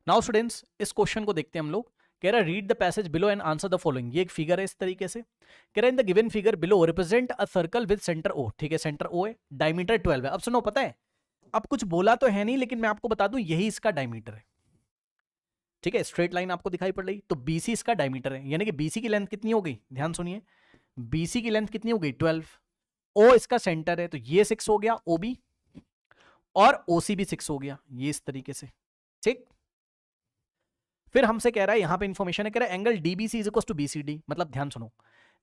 Now students, इस question को देखते हैं हम लोग। कह रहा है read the passage below and answer the following. ये एक फिगर है इस तरीके से। कह रहा है in the given figure below represent a circle with centre O. ठीक है, सेंटर ओ है, डायमीटर 12 है। अब सुनो, पता है अब कुछ बोला तो है नहीं, लेकिन मैं आपको बता दूं यही इसका डायमीटर है। ठीक है, स्ट्रेट लाइन आपको दिखाई पड़ रही, तो बीसी इसका डायमीटर है, यानी कि बीसी की लेंथ कितनी हो गई, ध्यान सुनिए, बीसी की लेंथ कितनी हो गई 12। ओ इसका सेंटर है, तो ये 6 हो गया ओबी, और ओसी भी 6 हो गया, ये इस तरीके से। ठीक, फिर हमसे कह रहा है यहां पे इंफॉर्मेशन है, कह रहा है angle DBC is equal to BCD. मतलब ध्यान सुनो,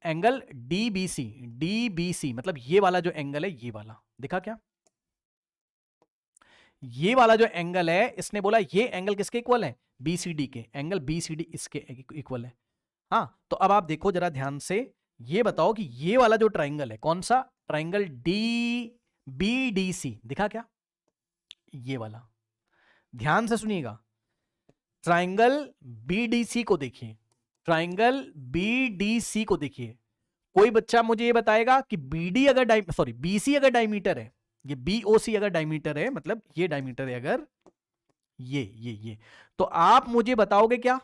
एंगल डीबीसी, डीबीसी मतलब ये वाला जो एंगल है, ये वाला दिखा क्या, ये वाला जो एंगल है, इसने बोला ये एंगल किसके इक्वल है, बीसीडी के। एंगल बीसीडी इसके इक्वल है। हाँ, तो अब आप देखो जरा ध्यान से, ये बताओ कि ये वाला जो ट्राइंगल है, कौन सा ट्राइंगल, डी बीडीसी दिखा क्या, ये वाला। ध्यान से सुनिएगा, ट्राइंगल बीडीसी को देखिए, ट्राइंगल बीडीसी को देखिए। कोई बच्चा मुझे ये बताएगा कि बीडी अगर सॉरी बीसी अगर डायमीटर है, ये बीओसी अगर डायमीटर है, मतलब ये डायमीटर है अगर ये, तो आप मुझे बताओगे क्या,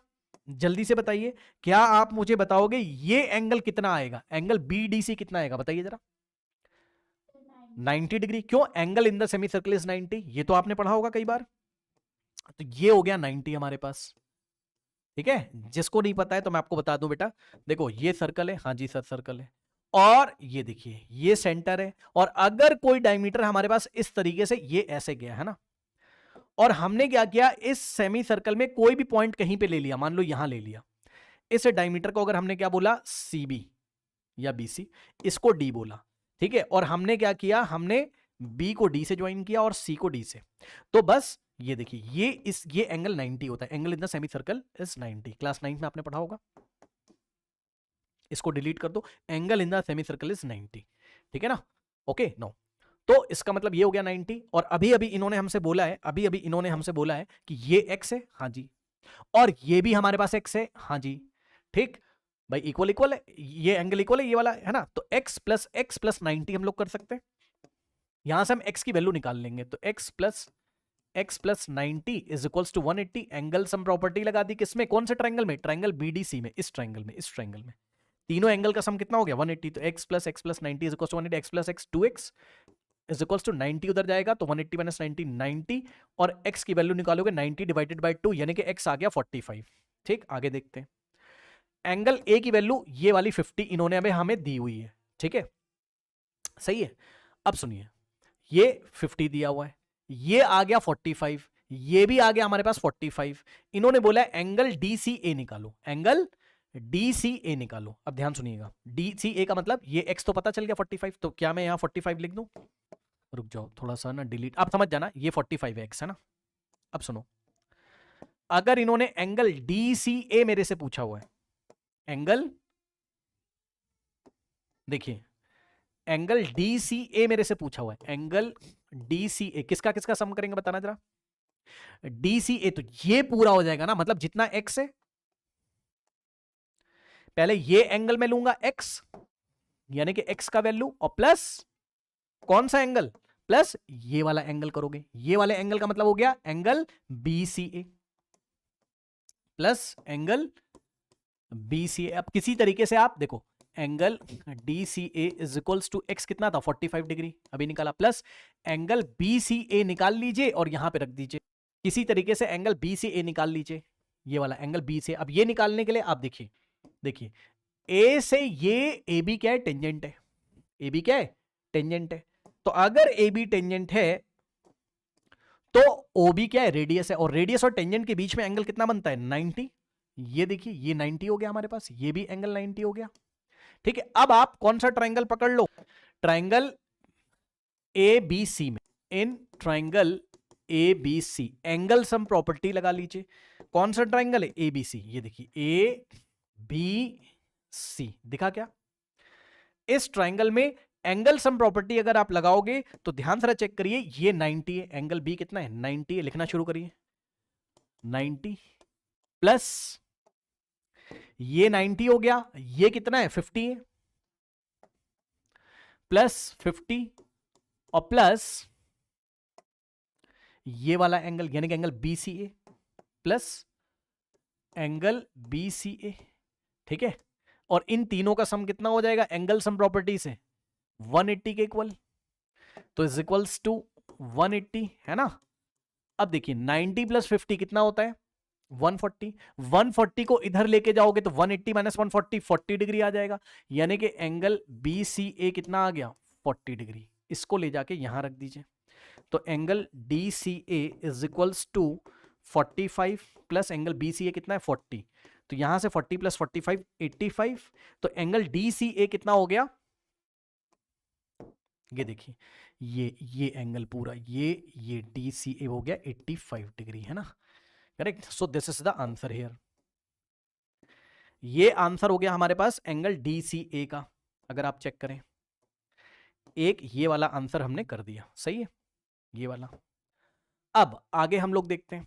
जल्दी से बताइए, क्या आप मुझे बताओगे ये एंगल कितना आएगा, एंगल बीडीसी कितना आएगा, बताइए जरा। 90 डिग्री। क्यों, angle in the semi circle is 90, ये तो आपने पढ़ा होगा कई बार। तो ये हो गया 90 हमारे पास। ठीक है, जिसको नहीं पता है तो मैं आपको बता दूं बेटा, देखो ये सर्कल है, हाँ जी सर सर्कल है, और ये देखिए ये सेंटर है, और अगर कोई डायमीटर हमारे पास इस तरीके से ये ऐसे गया है ना, और हमने क्या किया, इस सेमी सर्कल में कोई भी पॉइंट कहीं पे ले लिया, मान लो यहां ले लिया, इस डायमीटर को अगर हमने क्या बोला, सीबी या बीसी, इसको डी बोला। ठीक है, और हमने क्या किया, हमने बी को डी से ज्वाइन किया और सी को डी से। तो बस ये देखिए, ये एंगल 90 होता है, angle in the semi circle is 90। Class 9 में आपने पढ़ा होगा, इसको डिलीट कर दो, angle in the semi circle is 90। ठीक है ना, ओके नो। तो इसका मतलब ये हो गया 90, और अभी अभी इन्होंने हमसे बोला है, अभी अभी इन्होंने हमसे बोला है कि ये एक्स है, हाँ जी, और ये भी हमारे पास एक्स है, हाँ जी। ठीक भाई, इक्वल इक्वल है, ये एंगल इक्वल है, ये वाला है ना, तो x प्लस 90 हम लोग कर सकते हैं। यहां से हम x की वैल्यू निकाल लेंगे, तो x plus 90 is equals to 180। Angle sum property लगा दी, किसमें, कौन से ट्रायंगल में, ट्रायंगल बीडीसी में, इस ट्रायंगल में, इस ट्रायंगल में तीनों एंगल का सम कितना हो गया 180। तो x plus 90 is equals to 180, x plus x 2x is equals to 90, उधर जाएगा तो 180 माइनस 90 90, और x की वैल्यू निकालोगे 90 डिवाइडेड बाय 2, यानी कि x आ गया 45। ठीक, आगे देखते हैं, एंगल ए की वैल्यू ये वाली 50 इन्होंने हमें दी हुई है। ठीक है, सही है। अब सुनिए, ये 50 दिया हुआ है, ये आ गया 45, ये भी आ गया हमारे पास 45। इन्होंने बोला एंगल DCA निकालो, एंगल DCA निकालो। अब ध्यान सुनिएगा, DCA का मतलब ये x तो पता चल गया 45, तो क्या मैं यहां 45 लिख दूं, रुक जाओ थोड़ा सा ना, डिलीट, आप समझ जाना, ये 45 है x है ना। अब सुनो, अगर इन्होंने एंगल DCA मेरे से पूछा हुआ है, एंगल देखिए, एंगल DCA मेरे से पूछा हुआ है, एंगल DCA किसका किसका सम करेंगे बताना जरा। DCA तो ये पूरा हो जाएगा ना, मतलब जितना x है, पहले ये एंगल में लूंगा x, यानी कि x का वैल्यू, और प्लस कौन सा एंगल, प्लस ये वाला एंगल करोगे, ये वाले एंगल का मतलब हो गया angle BCA plus angle BCA। अब किसी तरीके से आप देखो, angle DCA is equals to x कितना था 45 डिग्री, अभी निकाला, प्लस एंगल BCA निकाल लीजिए और यहां पे रख दीजिए, किसी तरीके से एंगल BCA निकाल लीजिए, ये वाला एंगल B से। अब ये निकालने के लिए आप देखिए, देखिए A से ये AB क्या है, टेंजेंट है, AB क्या है, टेंजेंट है। तो अगर AB टेंजेंट है तो OB क्या है, रेडियस है, और रेडियस और टेंजेंट के बीच में एंगल कितना बनता है 90। ये देखिए ये 90 हो गया हमारे पास, ये भी एंगल 90 हो गया। ठीक है, अब आप कौन सा ट्राइंगल पकड़ लो, ट्राइंगल ABC में, in triangle ABC angle sum property लगा लीजिए। कौन सा ट्राइंगल है, ABC, ये देखिए ABC दिखा क्या, इस ट्राइंगल में एंगल सम प्रॉपर्टी अगर आप लगाओगे तो ध्यान से चेक करिए, ये 90 है, एंगल B कितना है 90 है, लिखना शुरू करिए, 90 प्लस ये 90 हो गया, ये कितना है 50 है, प्लस 50 और प्लस ये वाला एंगल, यानी कि angle BCA, plus angle BCA, ठीक है, और इन तीनों का सम कितना हो जाएगा एंगल सम प्रॉपर्टी से 180 के इक्वल, तो इज इक्वल्स टू 180, है ना। अब देखिए 90 प्लस 50 कितना होता है 140, 140 को इधर लेके जाओगे तो 180 माइनस 140 40 डिग्री आ जाएगा, यानी कि एंगल BCA कितना आ गया 40 डिग्री। इसको ले जाके यहां रख दीजिए, तो angle DCA is equals to 45 plus angle BCA कितना है 40, तो यहां से 40 प्लस 45 85, तो एंगल DCA कितना हो गया, ये देखिए ये एंगल पूरा ये DCA हो गया 85 डिग्री, है ना, correct. So this is the answer here, ये आंसर हो गया हमारे पास एंगल DCA का। अगर आप चेक करें, एक ये वाला आंसर हमने कर दिया, सही है, ये वाला। अब आगे हम लोग देखते हैं,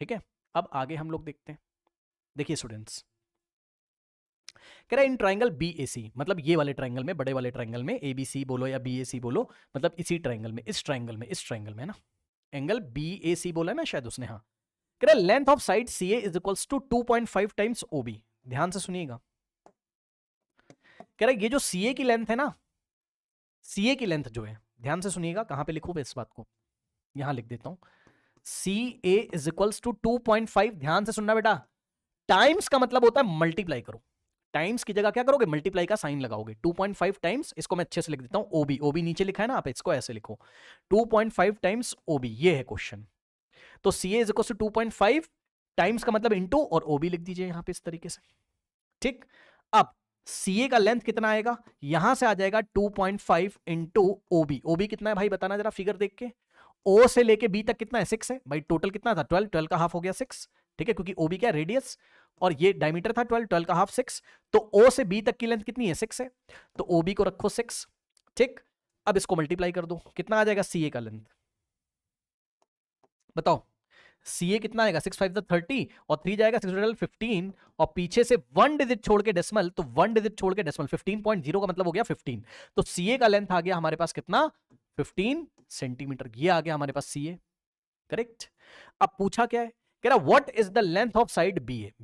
ठीक है, अब आगे हम लोग देखते हैं। देखिए स्टूडेंट्स, कह रहा है इन ट्राइंगल BAC, मतलब ये वाले ट्राइंगल में, बड़े वाले ट्राइंगल में, ABC बोलो या BAC बोलो, मतलब इसी ट्राइंगल में, इस ट्राइंगल में, है ना, एंगल BAC बोला है ना शायद उसने, हाँ। कह रहा है length of side CA is equals to 2.5 times OB। ध्यान से सुनिएगा, कह रहा है ये जो CA की लेंथ है ना, CA की लेंथ जो है, ध्यान से सुनिएगा, कहां पे लिखूं मैं इस बात को, यहां लिख देता हूं, CA इज इक्वल्स टू 2.5, ध्यान से सुनना बेटा, टाइम्स का मतलब होता है मल्टीप्लाई करो, टाइम्स की जगह क्या करोगे मल्टीप्लाई का साइन लगाओगे, 2.5 टाइम्स, इसको मैं अच्छे से लिख देता हूं OB नीचे लिखा है ना, आप इसको ऐसे लिखो 2.5 टाइम्स OB, ये है क्वेश्चन। तो CA is equal to 2.5 times का मतलब इंटू, और OB लिख दीजिए यहां पे इस तरीके से, ठीक। अब CA का लेंथ कितना आएगा, यहां से आ जाएगा 2.5 इंटू OB कितना है भाई बताना जरा फिगर देख के, O से लेके B तक कितना है 6 है भाई, टोटल कितना था 12 का हाफ हो गया 6, ठीक है, क्योंकि OB क्या रेडियस और ये डायमीटर था 12 का हाफ 6, तो O से B तक की लेंथ कितनी है 6 है, तो OB को रखो 6, ठीक। अब इसको मल्टीप्लाई कर दो, कितना आ जाएगा CA का लेंथ, बताओ CA कितना आएगा 6 5 30 और 3 जाएगा 6 15, और पीछे से 1 डिजिट छोड़ के डेसिमल, तो 1 डिजिट छोड़ के डेसिमल 15.0 का मतलब हो गया 15, तो CA का लेंथ आ गया हमारे पास कितना 15 सेंटीमीटर, ये आ गया हमारे पास CA, करेक्ट। अब पूछा क्या है, कह रहा what is the length of side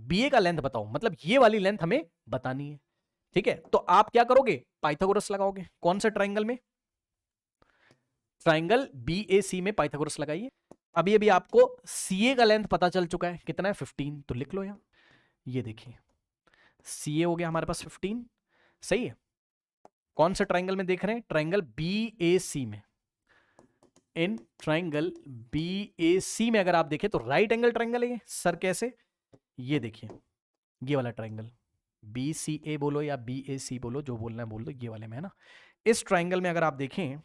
BA का लेंथ बताओ, मतलब ये वाली लेंथ हमें बतानी है, ठीक है। तो आप क्या करोगे पाइथागोरस लगाओगे, कौन सा ट्राइंगल में, ट्राइंगल BAC में पाइथागोरस लगाइए। अभी अभी आपको CA का लेंथ पता चल चुका है कितना है 15, तो लिख लो यहां, ये देखिए CA हो गया हमारे पास 15, सही है। कौन से ट्राइंगल में देख रहे हैं, ट्राइंगल BAC में, इन ट्राइंगल BAC में अगर आप देखें तो राइट एंगल ट्राइंगल है ये, सर कैसे, ये देखिए ये वाला ट्राइंगल BCA बोलो या BAC बोलो, जो बोलना है बोल दो, ये वाले में है ना। इस ट्राइंगल में अगर आप देखें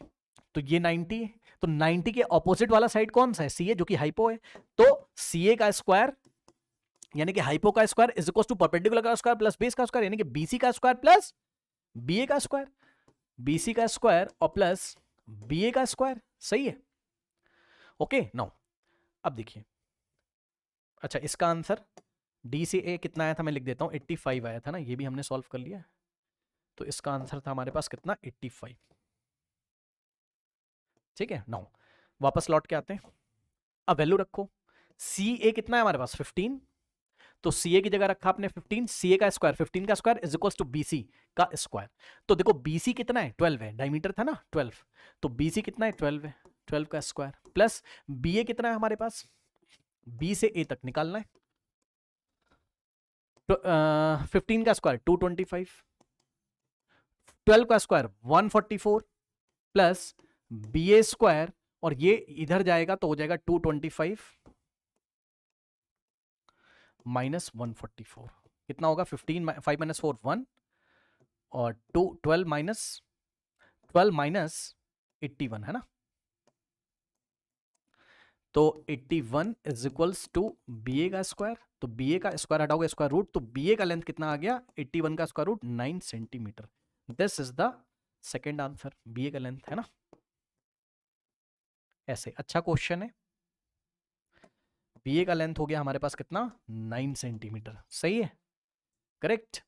तो ये 90 है, तो 90 के ऑपोजिट वाला साइड कौन सा है CA, जो कि हाइपो है, तो CA का स्क्वायर यानी कि हाइपो का square is equal to perpendicular का स्क्वायर प्लस बेस का स्क्वायर, यानी कि BC का स्क्वायर प्लस BA का स्क्वायर, BC का स्क्वायर और प्लस BA का स्क्वायर, सही है, ओके। नाउ अब देखिए, अच्छा इसका आंसर DCA कितना आया था, मैं लिख देता हूं 85 आया था ना, ये भी हमने सॉल्व कर लिया, तो इसका आंसर था हमारे पास कितना 85, ठीक है। नाउ वापस लौट के आते हैं, अब वैल्यू रखो, CA कितना है हमारे पास 15, तो CA की जगह रखा आपने 15, CA का स्क्वायर 15 का square is equal to BC का स्क्वायर, तो देखो BC कितना है 12 है, डायमीटर था ना 12, तो BC कितना है 12 है, 12 का स्क्वायर प्लस BA कितना है हमारे पास, B से A तक निकालना है, तो 15 का स्क्वायर 225, 12 का स्क्वायर 144 प्लस BA स्क्वायर, और ये इधर जाएगा तो हो जाएगा 225 माइनस 144, कितना होगा 15 5 माइनस 4 1, और 12 माइनस 81 है ना, तो 81 इज इक्वल्स टू BA का स्क्वायर, तो BA का स्क्वायर हटाओगे स्क्वायर रूट, तो BA का लेंथ कितना आ गया 81 का square root 9 centimetre, this is the second answer, BA का लेंथ, है ना। ऐसे अच्छा क्वेश्चन है, BA का लेंथ हो गया हमारे पास कितना 9 सेंटीमीटर, सही है, करेक्ट।